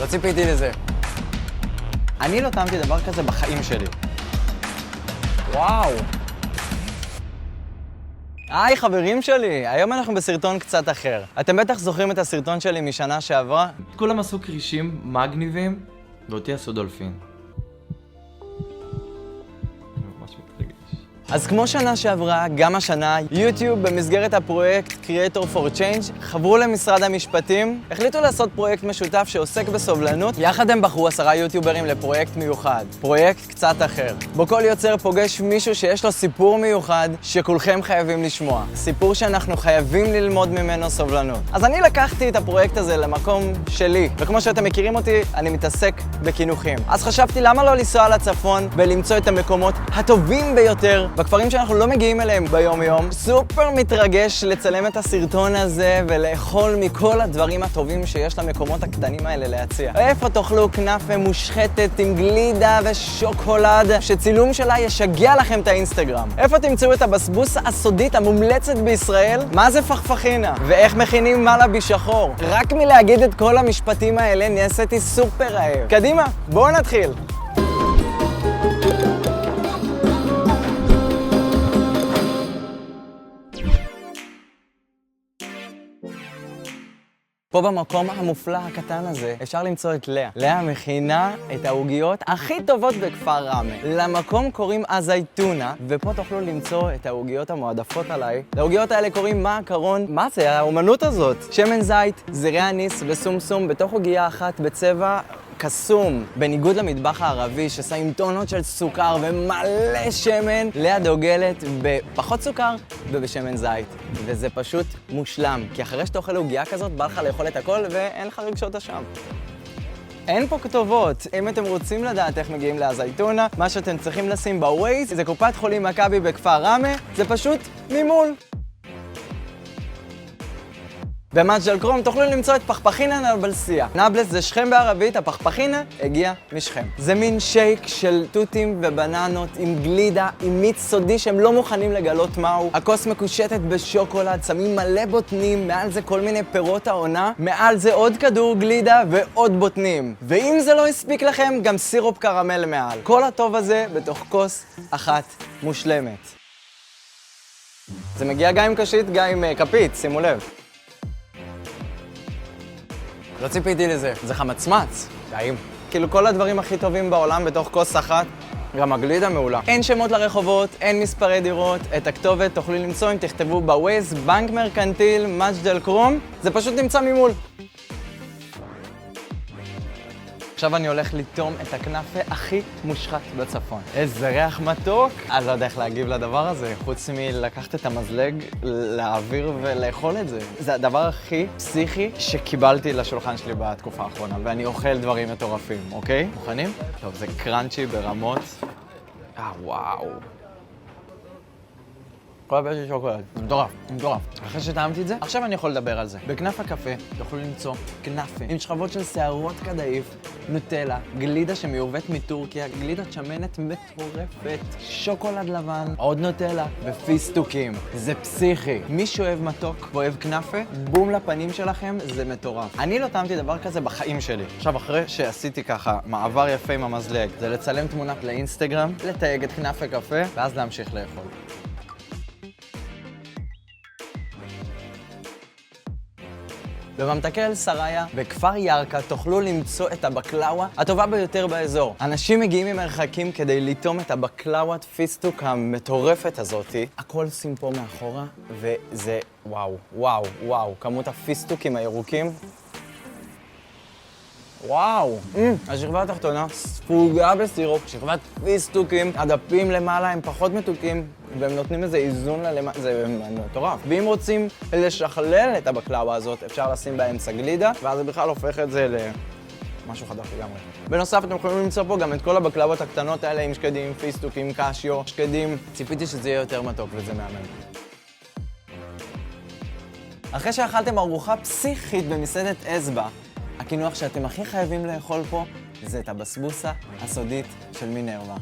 לא ציפיתי לזה. אני לא טעמתי דבר כזה בחיים שלי. וואו. היי חברים שלי, היום אנחנו בסרטון קצת אחר. אתם בטח זוכרים את הסרטון שלי משנה שעברה? כולם עשו קרישים מגניבים, ואותי עשו דולפין. ממש מתרגש. אז כמו שנה שעברה, גם השנה, יוטיוב במסגרת הפרויקט Creator for Change חברו למשרד המשפטים, החליטו לעשות פרויקט משותף שעוסק בסובלנות. יחד הם בחרו 10 יוטיוברים לפרויקט מיוחד, פרויקט קצת אחר. בו כל יוצר פוגש מישהו שיש לו סיפור מיוחד שכולכם חייבים לשמוע. סיפור שאנחנו חייבים ללמוד ממנו סובלנות. אז אני לקחתי את הפרויקט הזה למקום שלי, וכמו שאתם מכירים אותי, אני מתעסק בכינוחים. אז חשבתי למה לא לנסוע לצפון ולמצוא את המקומות הטובים ביותר בכפרים שאנחנו לא מגיעים אליהם ביום-יום. סופר מתרגש לצלם את הסרטון הזה ולאכול מכל הדברים הטובים שיש למקומות הקטנים האלה להציע. איפה תאכלו כנאפה מושחתת עם גלידה ושוקולד שצילום שלה ישגע לכם את האינסטגרם? איפה תמצאו את הבסבוסה הסודית המומלצת בישראל? מה זה פחפחינה? ואיך מכינים מלאבי שחור? רק מלהגיד את כל המשפטים האלה נעשיתי סופר רעב. קדימה, בואו נתחיל. פה במקום המופלא הקטן הזה אפשר למצוא את לאה. לאה מכינה את העוגיות הכי טובות בכפר ראמה. למקום קוראים הזייתונה, ופה תוכלו למצוא את העוגיות המועדפות עליי. לעוגיות האלה קוראים מעקרון. מה זה האומנות הזאת? שמן זית, זרעי אניס וסומסום בתוך עוגייה אחת בצבע קסום. בניגוד למטבח הערבי ששמים טונות של סוכר ומלא שמן, לאה דוגלת בפחות סוכר ובשמן זית. וזה פשוט מושלם, כי אחרי שאתה אוכל עוגיה כזאת בא לך לאכול את הכל ואין לך רגשות אשם. אין פה כתובות. אם אתם רוצים לדעת איך מגיעים להזייתונה, מה שאתם צריכים לשים בווייז זה קופת חולים מכבי בכפר ראמה, זה פשוט ממול. במג'ד אל-כרום תוכלו למצוא את פחפחינה נבלסיה. נבלס זה שכם בערבית, הפחפחינה הגיע משכם. זה מין שייק של תותים ובננות עם גלידה, עם מיץ סודי שהם לא מוכנים לגלות מהו. הכוס מקושטת בשוקולד, שמים מלא בוטנים, מעל זה כל מיני פירות העונה, מעל זה עוד כדור גלידה ועוד בוטנים. ואם זה לא הספיק לכם, גם סירופ קרמל מעל. כל הטוב הזה בתוך כוס אחת מושלמת. זה מגיע גם עם קשית, גם עם כפית, שימו לב. לא ציפיתי לזה, זה חמצמץ, טעים. כאילו כל הדברים הכי טובים בעולם בתוך כוס אחת, גם הגלידה מעולה. אין שמות לרחובות, אין מספרי דירות, את הכתובת תוכלו למצוא אם תכתבו בווייז, בנק מרקנטיל, מג'ד אל-כרום, זה פשוט נמצא ממול. עכשיו אני הולך לטעום את הכנאפה הכי מושחת בצפון. איזה ריח מתוק! אני לא יודע איך להגיב לדבר הזה, חוץ מלקחת את המזלג, להעביר ולאכול את זה. זה הדבר הכי פסיכי שקיבלתי לשולחן שלי בתקופה האחרונה, ואני אוכל דברים מטורפים, אוקיי? מוכנים? טוב, זה קראנצ'י ברמות. וואו. כל הבית של שוקולד. זה מטורף, מטורף. אחרי שטעמתי את זה, עכשיו אני יכול לדבר על זה. בכנף הקפה תוכלו למצוא כנאפה עם שכבות של שערות קדאיף, נוטלה, גלידה שמיובאת מטורקיה, גלידת שמנת מטורפת, שוקולד לבן, עוד נוטלה ופיסטוקים. זה פסיכי. מי שאוהב מתוק ואוהב כנאפה, בום לפנים שלכם, זה מטורף. אני לא טעמתי דבר כזה בחיים שלי. עכשיו, אחרי שעשיתי ככה מעבר יפה עם המזלג, זה לצלם תמונת לאינסטגרם, לתייג את כנאפה קפה, ואז להמשיך לאכול. בממתקי אל-סראיה, בכפר ירקה, תוכלו למצוא את הבקלאווה הטובה ביותר באזור. אנשים מגיעים ממרחקים כדי לטעום את הבקלאוות פיסטוק המטורפת הזאתי. הכל שים פה מאחורה, וזה וואו, וואו, וואו. כמות הפיסטוקים הירוקים. וואו! השכבה התחתונה ספוגה בסירופ, שכבת פיסטוקים, הדפים למעלה הם פחות מתוקים, והם נותנים איזה איזון ללמעלה, זה מטורף. ואם רוצים לשכלל את הבקלאווה הזאת, אפשר לשים באמצע גלידה, ואז זה בכלל הופך את זה למשהו חדש לגמרי. בנוסף, אתם יכולים למצוא פה גם את כל הבקלאוות הקטנות האלה עם שקדים, פיסטוקים, קשיו, שקדים. ציפיתי שזה יהיה יותר מתוק וזה מהמם. אחרי שאכלתם ארוחה פסיכית במסעדת אזבה, הקינוח שאתם הכי חייבים לאכול פה זה את הבסבוסה הסודית של מינרווה.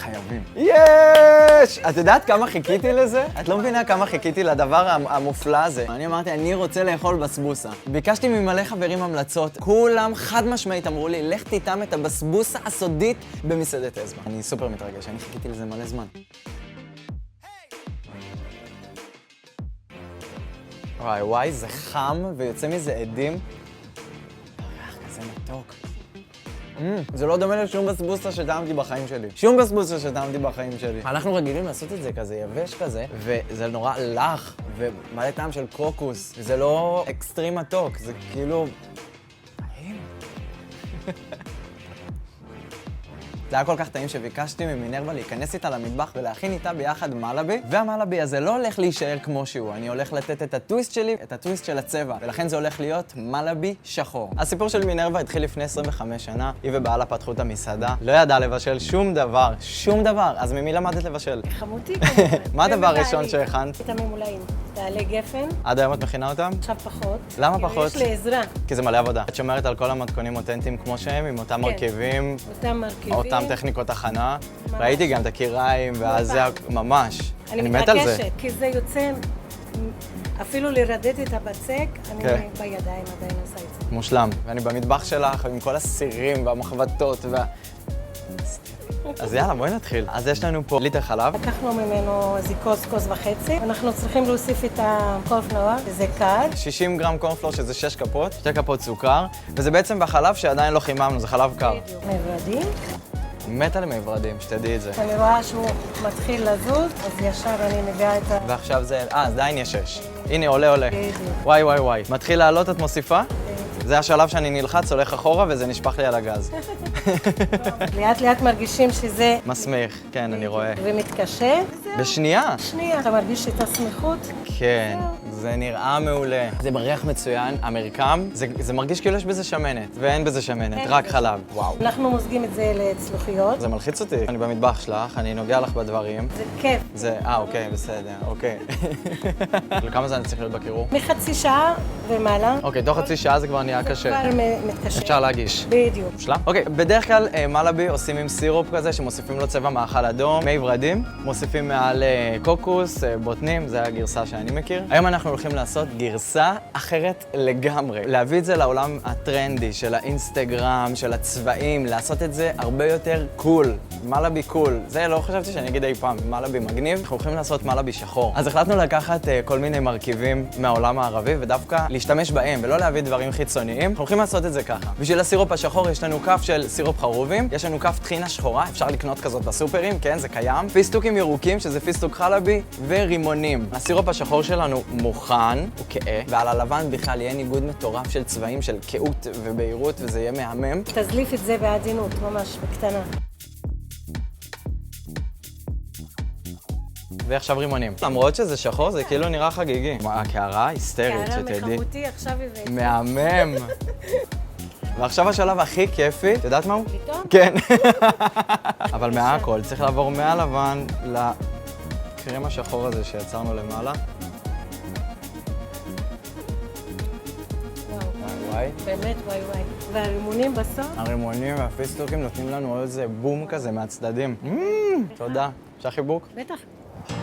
חייבים. יש! את יודעת כמה חיכיתי לזה? את לא מבינה כמה חיכיתי לדבר המופלא הזה. אני אמרתי, אני רוצה לאכול בסבוסה. ביקשתי ממלא חברים המלצות. כולם חד משמעית אמרו לי, לך תטעם את הבסבוסה הסודית במסעדת אזבח. אני סופר מתרגש, אני חיכיתי לזה מלא זמן. וואי וואי, זה חם ויוצא מזה עדים. כזה מתוק. זה לא דומה לשום בסבוסה שטעמתי בחיים שלי. שום בסבוסה שטעמתי בחיים שלי. אנחנו רגילים לעשות את זה כזה יבש כזה, וזה נורא לח, ומלא טעם של קוקוס. זה לא אקסטרים מתוק, זה כאילו... טעים. זה היה כל כך טעים שביקשתי ממינרווה להיכנס איתה למטבח ולהכין איתה ביחד מלאבי, והמלאבי הזה לא הולך להישאר כמו שהוא, אני הולך לתת את הטוויסט שלי, את הטוויסט של הצבע, ולכן זה הולך להיות מלאבי שחור. הסיפור של מינרווה התחיל לפני 25 שנה, היא ובעלה פתחו את המסעדה, לא ידעה לבשל שום דבר, אז ממי למדת לבשל? חמותי כמובן. מה הדבר הראשון שהכנת? את הממולאים. תעלי גפן, עד היום את מכינה אותם? עכשיו פחות. למה כאילו, פחות? יש לי עזרה. כי זה מלא עבודה. את שומרת על כל המתכונים אותנטיים כמו שהם, עם אותם מרכיבים, אותם מרכיבים. אותם טכניקות הכנה. ממש. ראיתי גם את הקיריים, ואז זה ממש. אני מת על זה. מתרגשת, כי זה יוצא, אפילו לרדד את הבצק, אני כן. בידיים עדיין עושה את זה. מושלם. ואני במטבח שלך, עם כל הסירים והמחבטות אז יאללה, בואי נתחיל. אז יש לנו פה ליטר חלב. לקחנו ממנו איזה כוס וחצי. אנחנו צריכים להוסיף את הקורנפלואר, וזה קל. 60 גרם קורנפלור, שזה 6 כפות, 2 כפות סוכר, וזה בעצם בחלב שעדיין לא חיממנו, זה חלב קר. בדיוק. מברדים. מת על מברדים, שתדעי את זה. אני רואה שהוא מתחיל לזוז, אז ישר אני מביאה את ה... ועכשיו זה... עדיין יש 6. הנה, עולה. בדיוק. וואי. מתחיל לעלות, את מוסיפה? זה השלב שאני נלחץ, הולך אחורה, וזה נשפך לי על הגז. לאט לאט מרגישים שזה... מסמיך, כן, אני רואה. ומתקשה. בשנייה? שנייה. אתה מרגיש את הסמיכות? כן, זה נראה מעולה. זה מריח מצוין, המרקם, זה מרגיש כאילו יש בזה שמנת, ואין בזה שמנת, אין רק בזה. חלב. וואו. אנחנו מוזגים את זה לצלוחיות. זה מלחיץ אותי. אני במטבח שלך, אני נוגע לך בדברים. זה כיף. אוקיי, בסדר, אוקיי. לכמה זמן צריך להיות בקירור? מחצי שעה ומעלה. אוקיי, תוך חצי שעה זה כבר נהיה קשה. כבר מתקשה. אפשר להגיש. בדיוק. מושלם? אוקיי, בדרך כלל מלאבי עושים עם סירופ כזה שמוסיפים לו צבע מאכל אדום, מי ורדים, מוסיפים מעל קוקוס, בוטנים, זה הגרסה שאני מכיר. היום אנחנו הולכים לעשות גרסה אחרת לגמרי. להביא את זה לעולם הטרנדי של האינסטגרם, של הצבעים, לעשות את זה הרבה יותר קול. מלאבי קול. זה לא חשבתי שאני אגיד אי פעם, מלאבי מגניב. אנחנו הולכים לעשות מלאבי שחור. אז החלטנו לקחת כל מיני מרכיבים מהעולם הערבי ודווקא להשתמש בהם ולא להביא דברים חיצוניים. אנחנו הולכים לעשות את זה ככה. בשביל הסירופ השחור יש לנו כף של סירופ חרובים, יש לנו כף טחינה שחורה, אפשר לקנות כזאת בסופרים, כן, זה קיים. פיסטוקים ירוקים, שזה פיסטוק חלבי, ורימונים. הסירופ השחור שלנו מוכן, הוא כהה, ועל הלבן בכלל יהיה ניגוד מטורף של צבעים של כהות ובהירות, וזה יהיה מהמם. תזליף את זה בעדינות, ממש, בקטנה. ועכשיו רימונים. למרות שזה שחור, זה כאילו נראה חגיגי. הקערה היסטרית, קערה שתדעי. מחמותי, עכשיו הבאתי. מהמם. ועכשיו השלב הכי כיפי, את יודעת מה הוא? לטעום? כן. אבל מהכל צריך לעבור מהלבן לקרם השחור הזה שיצרנו למעלה. וואי. באמת, וואי. והרימונים בסוף? הרימונים והפיסטוקים נותנים לנו עוד איזה בום כזה מהצדדים. תודה. אפשר חיבוק? בטח.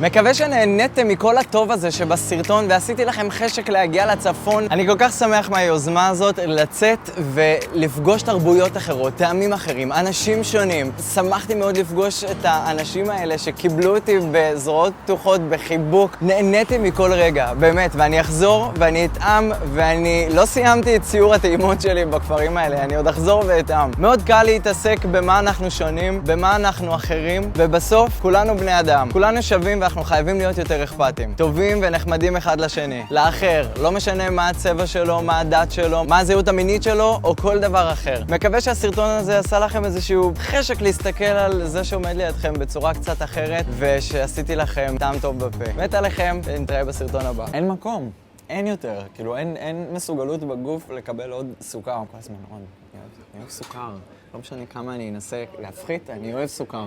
מקווה שנהניתם מכל הטוב הזה שבסרטון ועשיתי לכם חשק להגיע לצפון. אני כל כך שמח מהיוזמה הזאת לצאת ולפגוש תרבויות אחרות, טעמים אחרים, אנשים שונים. שמחתי מאוד לפגוש את האנשים האלה שקיבלו אותי בזרועות פתוחות, בחיבוק. נהניתי מכל רגע, באמת, ואני אחזור ואני אטעם ואני לא סיימתי את ציור הטעימות שלי בכפרים האלה, אני עוד אחזור ואטעם. מאוד קל להתעסק במה אנחנו שונים, במה אנחנו אחרים, ובסוף כולנו בני אדם, כולנו שווים ואנחנו חייבים להיות יותר אכפתים. טובים ונחמדים אחד לשני. לאחר, לא משנה מה הצבע שלו, מה הדת שלו, מה הזהות המינית שלו, או כל דבר אחר. מקווה שהסרטון הזה עשה לכם איזשהו חשק להסתכל על זה שעומד לידכם בצורה קצת אחרת, ושעשיתי לכם טעם טוב בפה. מת עליכם, ונתראה בסרטון הבא. אין מקום. אין יותר. כאילו, אין מסוגלות בגוף לקבל עוד סוכר. כל הזמן, רון, אני אוהב סוכר. לא משנה כמה אני אנסה להפחית, אני אוהב סוכר.